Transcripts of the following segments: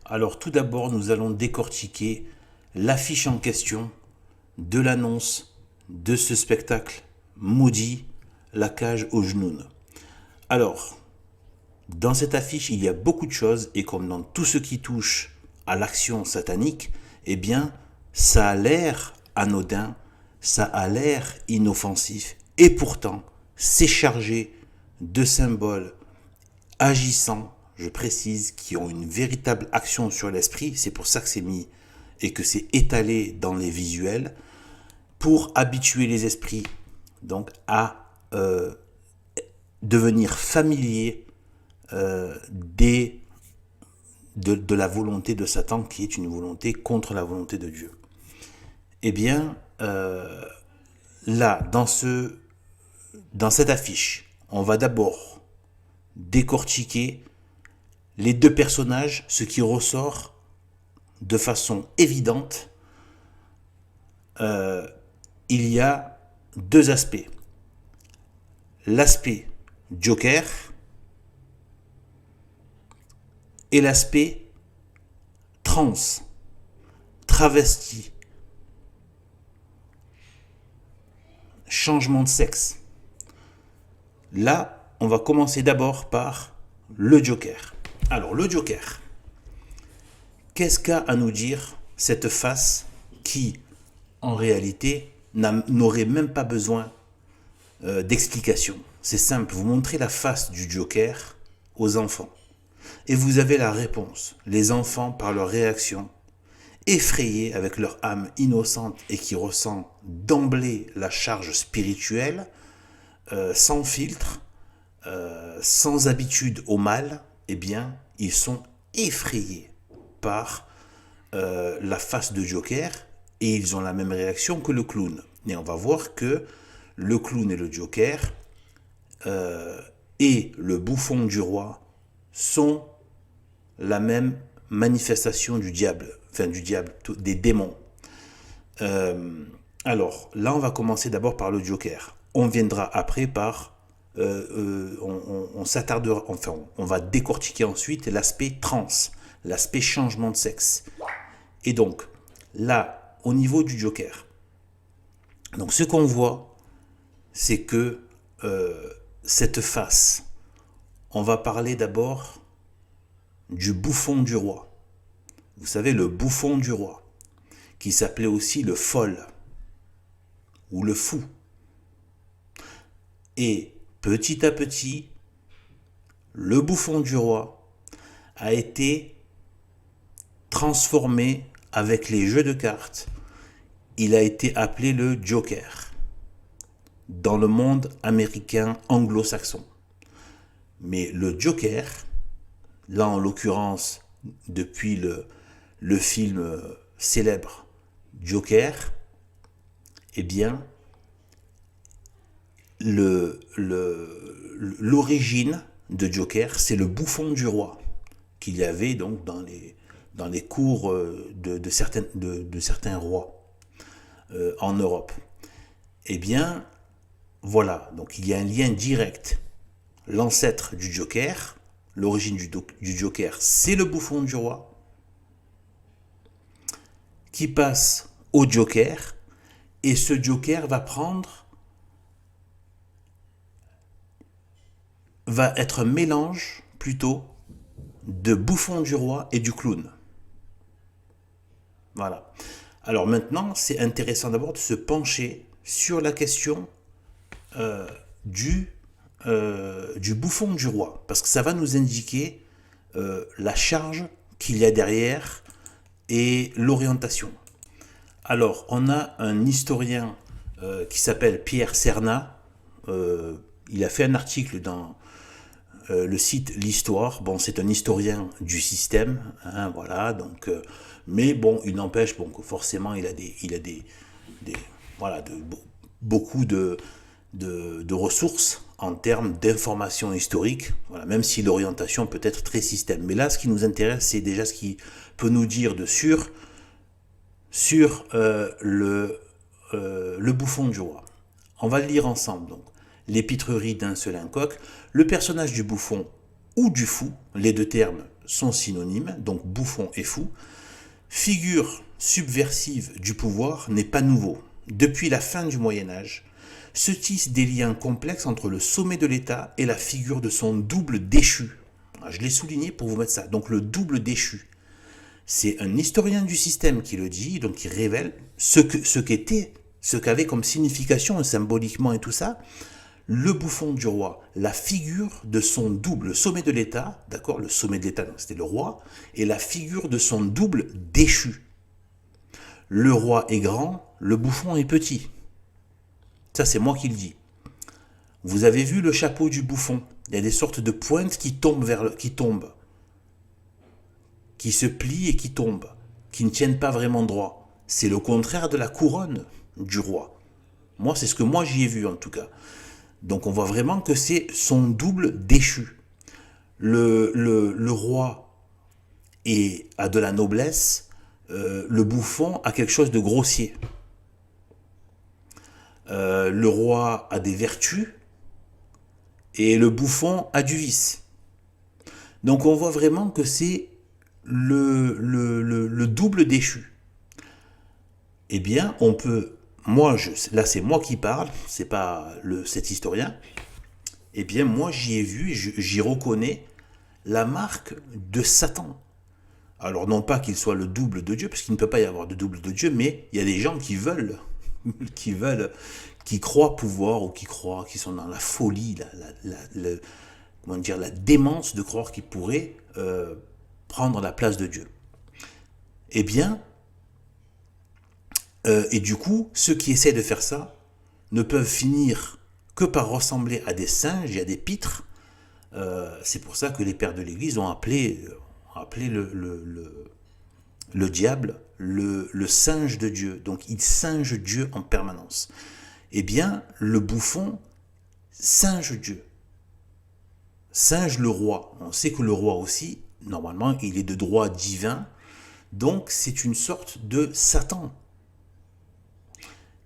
Alors tout d'abord, nous allons décortiquer l'affiche en question de l'annonce de ce spectacle maudit, La cage aux genoux. Alors, dans cette affiche, il y a beaucoup de choses et comme dans tout ce qui touche à l'action satanique, eh bien, ça a l'air anodin, ça a l'air inoffensif et pourtant, c'est chargé de symboles agissants, je précise, qui ont une véritable action sur l'esprit. C'est pour ça que c'est mis et que c'est étalé dans les visuels pour habituer les esprits donc à devenir familiers de la volonté de Satan, qui est une volonté contre la volonté de Dieu. Eh bien, là, dans cette affiche, on va d'abord décortiquer les deux personnages. Ce qui ressort de façon évidente, il y a deux aspects. L'aspect Joker et l'aspect trans, travesti, changement de sexe. Là, on va commencer d'abord par le Joker. Alors, le Joker, qu'est-ce qu'a à nous dire cette face qui, en réalité, n'aurait même pas besoin d'explication? C'est simple, vous montrez la face du Joker aux enfants et vous avez la réponse. Les enfants, par leur réaction, effrayés avec leur âme innocente et qui ressent d'emblée la charge spirituelle, sans filtre, sans habitude au mal, eh bien, ils sont effrayés par la face de Joker et ils ont la même réaction que le clown. Et on va voir que le clown et le Joker et le bouffon du roi sont la même manifestation du diable, des démons. Alors, là, on va commencer d'abord par le Joker. On viendra après par... on s'attardera... Enfin, on va décortiquer ensuite l'aspect trans, l'aspect changement de sexe. Et donc, là, au niveau du Joker, donc ce qu'on voit, c'est que cette face, on va parler d'abord du bouffon du roi. Vous savez, le bouffon du roi, qui s'appelait aussi le folle ou le fou. Et petit à petit, le bouffon du roi a été transformé avec les jeux de cartes. Il a été appelé le Joker dans le monde américain anglo-saxon. Mais le Joker, là en l'occurrence depuis le film célèbre Joker, eh bien l'origine de Joker, c'est le bouffon du roi qu'il y avait donc dans les cours de certains rois en Europe. Eh bien, voilà, donc il y a un lien direct. L'ancêtre du Joker, l'origine du Joker, c'est le bouffon du roi qui passe au Joker, et ce Joker va être un mélange plutôt de bouffon du roi et du clown. Voilà. Alors maintenant, c'est intéressant d'abord de se pencher sur la question du bouffon du roi, parce que ça va nous indiquer la charge qu'il y a derrière et l'orientation. Alors, on a un historien qui s'appelle Pierre Cernat. Il a fait un article dans le site L'Histoire. Bon, c'est un historien du système, hein, voilà. Donc, mais bon, il n'empêche que forcément, il a beaucoup de ressources en termes d'informations historiques, voilà, même si l'orientation peut être très système. Mais là, ce qui nous intéresse, c'est déjà ce qui peut nous dire de sur le bouffon du roi. On va le lire ensemble, donc. L'épîtrerie d'un seul incoq. Le personnage du bouffon ou du fou, les deux termes sont synonymes, donc bouffon et fou. Figure subversive du pouvoir n'est pas nouveau. Depuis la fin du Moyen-Âge, se tissent des liens complexes entre le sommet de l'État et la figure de son double déchu. Je l'ai souligné pour vous mettre ça. Donc le double déchu. C'est un historien du système qui le dit, donc qui révèle ce qu'avait comme signification symboliquement et tout ça, le bouffon du roi, la figure de son double, le sommet de l'État, d'accord, le sommet de l'État, c'était le roi, et la figure de son double déchu. Le roi est grand, le bouffon est petit. Ça, c'est moi qui le dis. Vous avez vu le chapeau du bouffon. Il y a des sortes de pointes qui tombent qui se plient et qui tombent, qui ne tiennent pas vraiment droit. C'est le contraire de la couronne du roi. Moi, c'est ce que moi j'y ai vu en tout cas. Donc on voit vraiment que c'est son double déchu. Le roi a de la noblesse, le bouffon a quelque chose de grossier. Le roi a des vertus et le bouffon a du vice. Donc on voit vraiment que c'est le double déchu. Eh bien, on peut, là c'est moi qui parle, c'est pas cet historien. Eh bien, moi j'y ai vu, j'y reconnais la marque de Satan. Alors non pas qu'il soit le double de Dieu, parce qu'il ne peut pas y avoir de double de Dieu, mais il y a des gens qui veulent, qui croient pouvoir ou qui sont dans la folie, la démence de croire qu'ils pourraient prendre la place de Dieu. Eh bien, et du coup, ceux qui essaient de faire ça ne peuvent finir que par ressembler à des singes et à des pitres. C'est pour ça que les pères de l'Église ont appelé le diable le singe de Dieu. Donc il singe Dieu en permanence. Eh bien, le bouffon singe Dieu. Singe le roi. On sait que le roi aussi, normalement, il est de droit divin. Donc c'est une sorte de Satan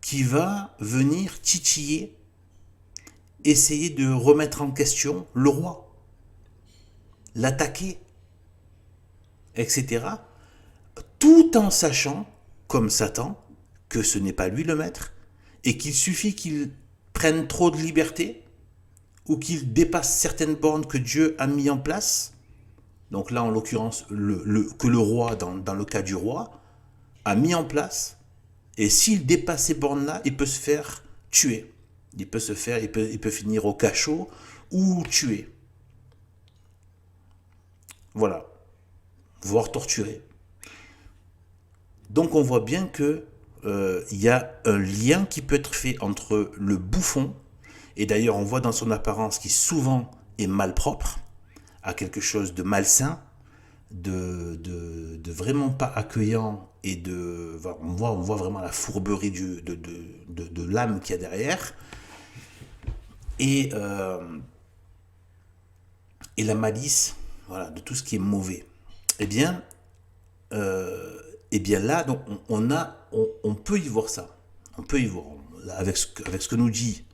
qui va venir titiller, essayer de remettre en question le roi, l'attaquer, etc. Tout en sachant, comme Satan, que ce n'est pas lui le maître, et qu'il suffit qu'il prenne trop de liberté, ou qu'il dépasse certaines bornes que Dieu a mis en place. Donc là, en l'occurrence, que le roi, dans le cas du roi, a mis en place. Et s'il dépasse ces bornes-là, il peut se faire tuer. Il peut finir au cachot ou tuer. Voilà. Voire torturer. Donc on voit bien que il y a un lien qui peut être fait entre le bouffon, et d'ailleurs on voit dans son apparence qui souvent est malpropre, à quelque chose de malsain, de vraiment pas accueillant, et on voit vraiment la fourberie de l'âme qu'il y a derrière, et la malice, voilà, de tout ce qui est mauvais. Eh bien là, donc, on peut y voir ça. On peut y voir. Avec ce que nous dit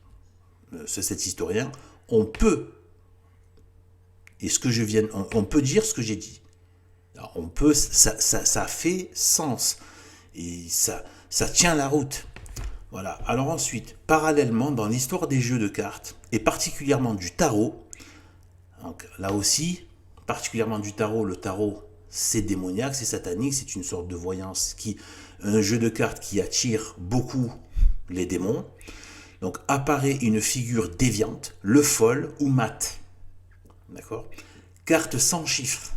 cet historien, on peut, et ce que je viens, on peut dire ce que j'ai dit. Alors, on peut, ça fait sens. Et ça tient la route. Voilà. Alors ensuite, parallèlement, dans l'histoire des jeux de cartes, et particulièrement du tarot, donc là aussi, particulièrement du tarot, le tarot, c'est démoniaque, c'est satanique, c'est une sorte de voyance, un jeu de cartes qui attire beaucoup les démons. Donc apparaît une figure déviante, le folle ou mat. D'accord ? Carte sans chiffres.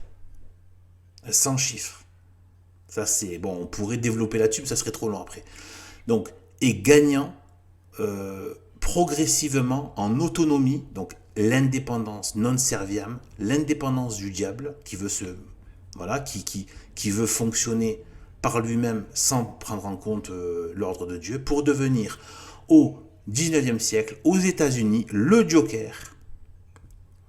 Sans chiffres. Ça c'est, bon, on pourrait développer là-dessus, mais ça serait trop long après. Donc, et gagnant progressivement en autonomie, donc l'indépendance non serviam, l'indépendance du diable qui veut qui veut fonctionner par lui-même sans prendre en compte l'ordre de Dieu, pour devenir au 19e siècle, aux États-Unis, le Joker,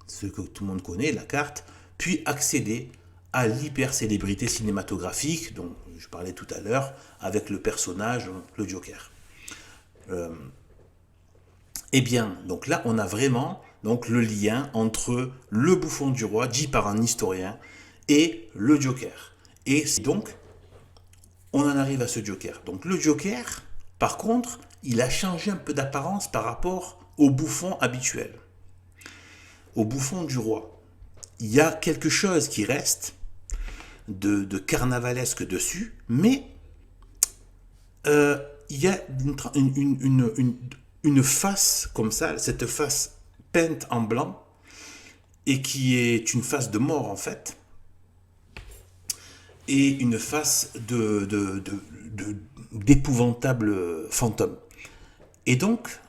ce que tout le monde connaît, la carte, puis accéder à l'hyper-célébrité cinématographique dont je parlais tout à l'heure, avec le personnage, le Joker. Eh bien, donc là, on a vraiment donc, le lien entre le bouffon du roi, dit par un historien, et le Joker. Et donc, on en arrive à ce Joker. Donc le Joker, par contre, il a changé un peu d'apparence par rapport au bouffon habituel, au bouffon du roi. Il y a quelque chose qui reste de carnavalesque dessus, mais il y a une face comme ça, cette face peinte en blanc, et qui est une face de mort en fait, et une face d'épouvantable fantôme. Et donc,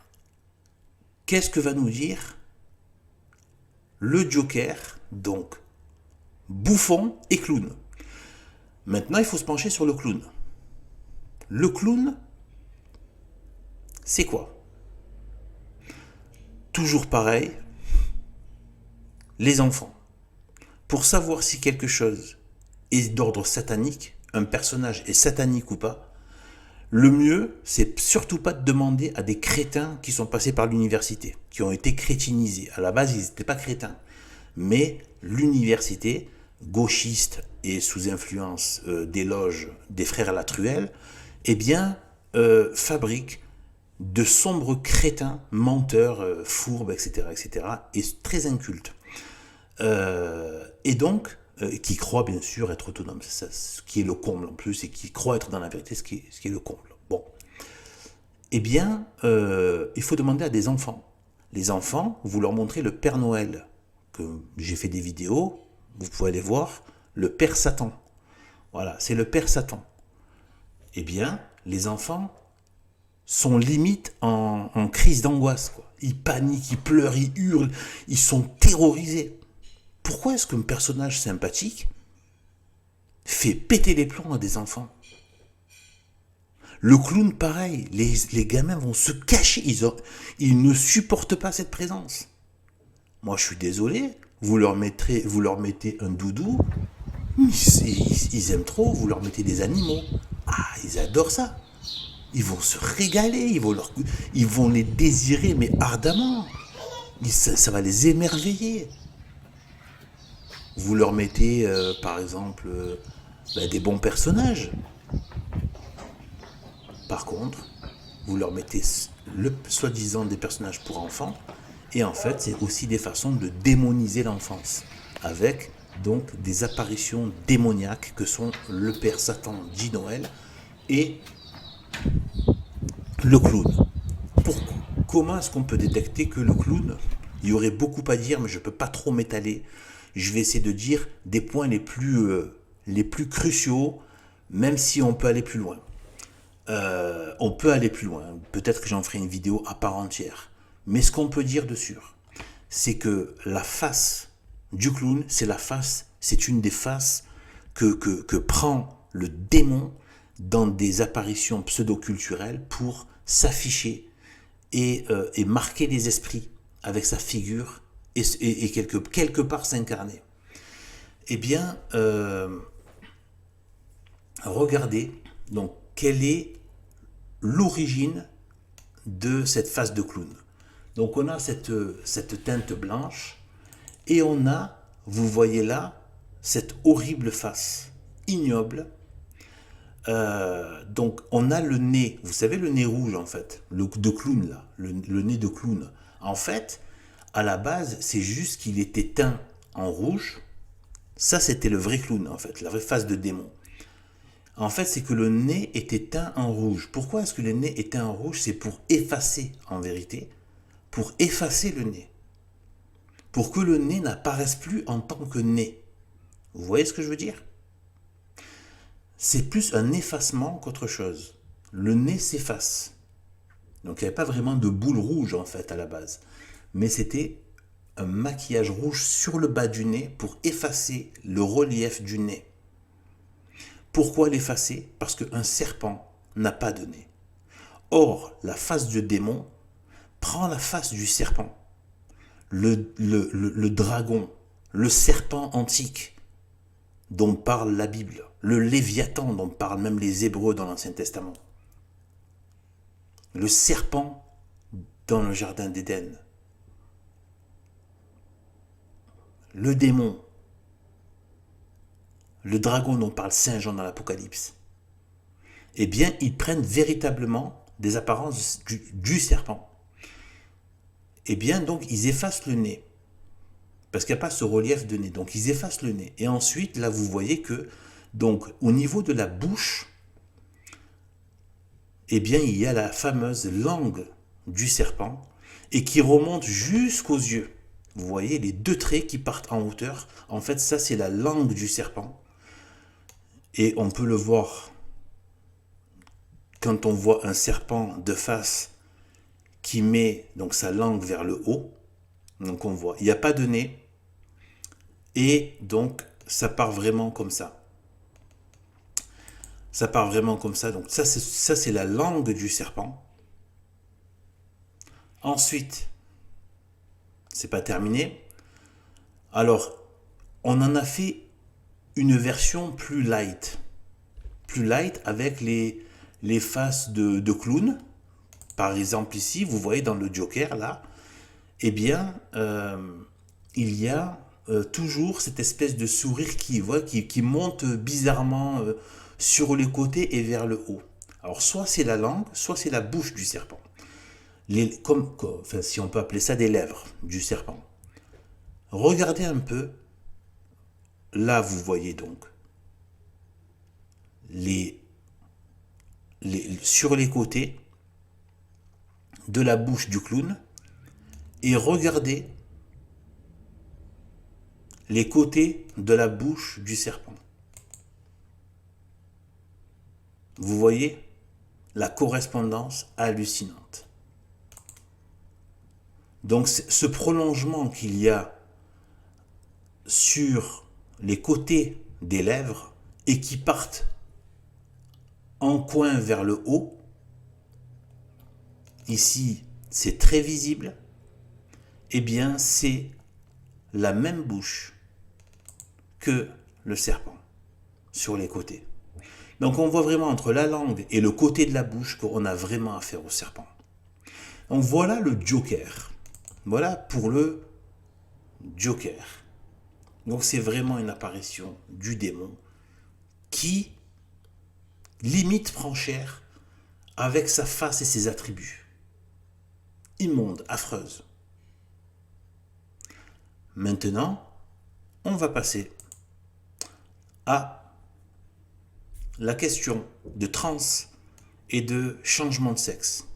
qu'est-ce que va nous dire le Joker, donc bouffon et clown? Maintenant, il faut se pencher sur le clown. Le clown, c'est quoi? Toujours pareil, les enfants. Pour savoir si quelque chose est d'ordre satanique, un personnage est satanique ou pas, le mieux, c'est surtout pas de demander à des crétins qui sont passés par l'université, qui ont été crétinisés. À la base, ils n'étaient pas crétins. Mais l'université, gauchiste et sous influence des loges des frères Latruelle, eh bien, fabrique de sombres crétins, menteurs, fourbes, etc., etc., et très incultes. Et donc, qui croient bien sûr être autonomes, c'est ça, ce qui est le comble en plus, et qui croient être dans la vérité, ce qui est le comble. Bon. Eh bien, il faut demander à des enfants. Les enfants, vous leur montrez le Père Noël, que j'ai fait des vidéos, vous pouvez aller voir, le Père Satan. Voilà, c'est le Père Satan. Eh bien, les enfants sont limite en crise d'angoisse, quoi. Ils paniquent, ils pleurent, ils hurlent, ils sont terrorisés. Pourquoi est-ce qu'un personnage sympathique fait péter les plombs à des enfants? Le clown, pareil, les gamins vont se cacher, ils ne supportent pas cette présence. Moi, je suis désolé, vous leur mettez un doudou, ils aiment trop, vous leur mettez des animaux. Ah, ils adorent ça. Ils vont se régaler, ils vont les désirer, mais ardemment. Ça va les émerveiller. Vous leur mettez, par exemple, des bons personnages. Par contre, vous leur mettez soi-disant des personnages pour enfants, et en fait, c'est aussi des façons de démoniser l'enfance, avec donc des apparitions démoniaques que sont le Père Satan dit Noël et le clown. Comment est-ce qu'on peut détecter que le clown? Il y aurait beaucoup à dire, mais je ne peux pas trop m'étaler. Je vais essayer de dire des points les plus cruciaux, même si on peut aller plus loin. On peut aller plus loin. Peut-être que j'en ferai une vidéo à part entière. Mais ce qu'on peut dire de sûr, c'est que la face du clown, c'est une des faces que prend le démon dans des apparitions pseudo-culturelles pour s'afficher et marquer les esprits avec sa figure et quelque part s'incarner. Eh bien, regardez donc quelle est l'origine de cette face de clown. Donc on a cette teinte blanche et on a, vous voyez là, cette horrible face ignoble. Donc on a le nez, vous savez le nez rouge en fait, de clown là, le nez de clown. En fait, à la base, c'est juste qu'il était teint en rouge. Ça, c'était le vrai clown en fait, la vraie face de démon. En fait, c'est que le nez était teint en rouge. Pourquoi est-ce que le nez est teint en rouge? C'est pour effacer, en vérité, pour effacer le nez. Pour que le nez n'apparaisse plus en tant que nez. Vous voyez ce que je veux dire? C'est plus un effacement qu'autre chose. Le nez s'efface. Donc il n'y avait pas vraiment de boule rouge en fait à la base. Mais c'était un maquillage rouge sur le bas du nez pour effacer le relief du nez. Pourquoi l'effacer? Parce qu'un serpent n'a pas de nez. Or, la face du démon prend la face du serpent. Le dragon, le serpent antique dont parle la Bible, le Léviathan dont parlent même les Hébreux dans l'Ancien Testament, le serpent dans le Jardin d'Éden, le démon. le dragon dont parle Saint Jean dans l'Apocalypse, eh bien, ils prennent véritablement des apparences du serpent. Eh bien, donc, ils effacent le nez. Parce qu'il n'y a pas ce relief de nez. Donc, ils effacent le nez. Et ensuite, là, vous voyez que, donc, au niveau de la bouche, eh bien, il y a la fameuse langue du serpent et qui remonte jusqu'aux yeux. Vous voyez les deux traits qui partent en hauteur. En fait, ça, c'est la langue du serpent. Et on peut le voir quand on voit un serpent de face qui met donc sa langue vers le haut. Donc, on voit, il n'y a pas de nez. Et donc, ça part vraiment comme ça. Ça part vraiment comme ça. Donc, ça, c'est la langue du serpent. Ensuite, c'est pas terminé. Alors, on en a fait une version plus light. Plus light avec les faces de clown. Par exemple, ici, vous voyez dans le Joker, là, eh bien, il y a toujours cette espèce de sourire qui monte bizarrement sur les côtés et vers le haut. Alors, soit c'est la langue, soit c'est la bouche du serpent. Enfin, si on peut appeler ça des lèvres du serpent. Regardez un peu. Là, vous voyez donc sur les côtés de la bouche du clown et regardez les côtés de la bouche du serpent. Vous voyez la correspondance hallucinante. Donc ce prolongement qu'il y a sur les côtés des lèvres et qui partent en coin vers le haut, ici c'est très visible, eh bien c'est la même bouche que le serpent sur les côtés. Donc on voit vraiment entre la langue et le côté de la bouche qu'on a vraiment affaire au serpent. Donc voilà le Joker. Voilà pour le Joker. Donc c'est vraiment une apparition du démon qui limite prend chair avec sa face et ses attributs. Immonde, affreuse. Maintenant, on va passer à la question de trans et de changement de sexe.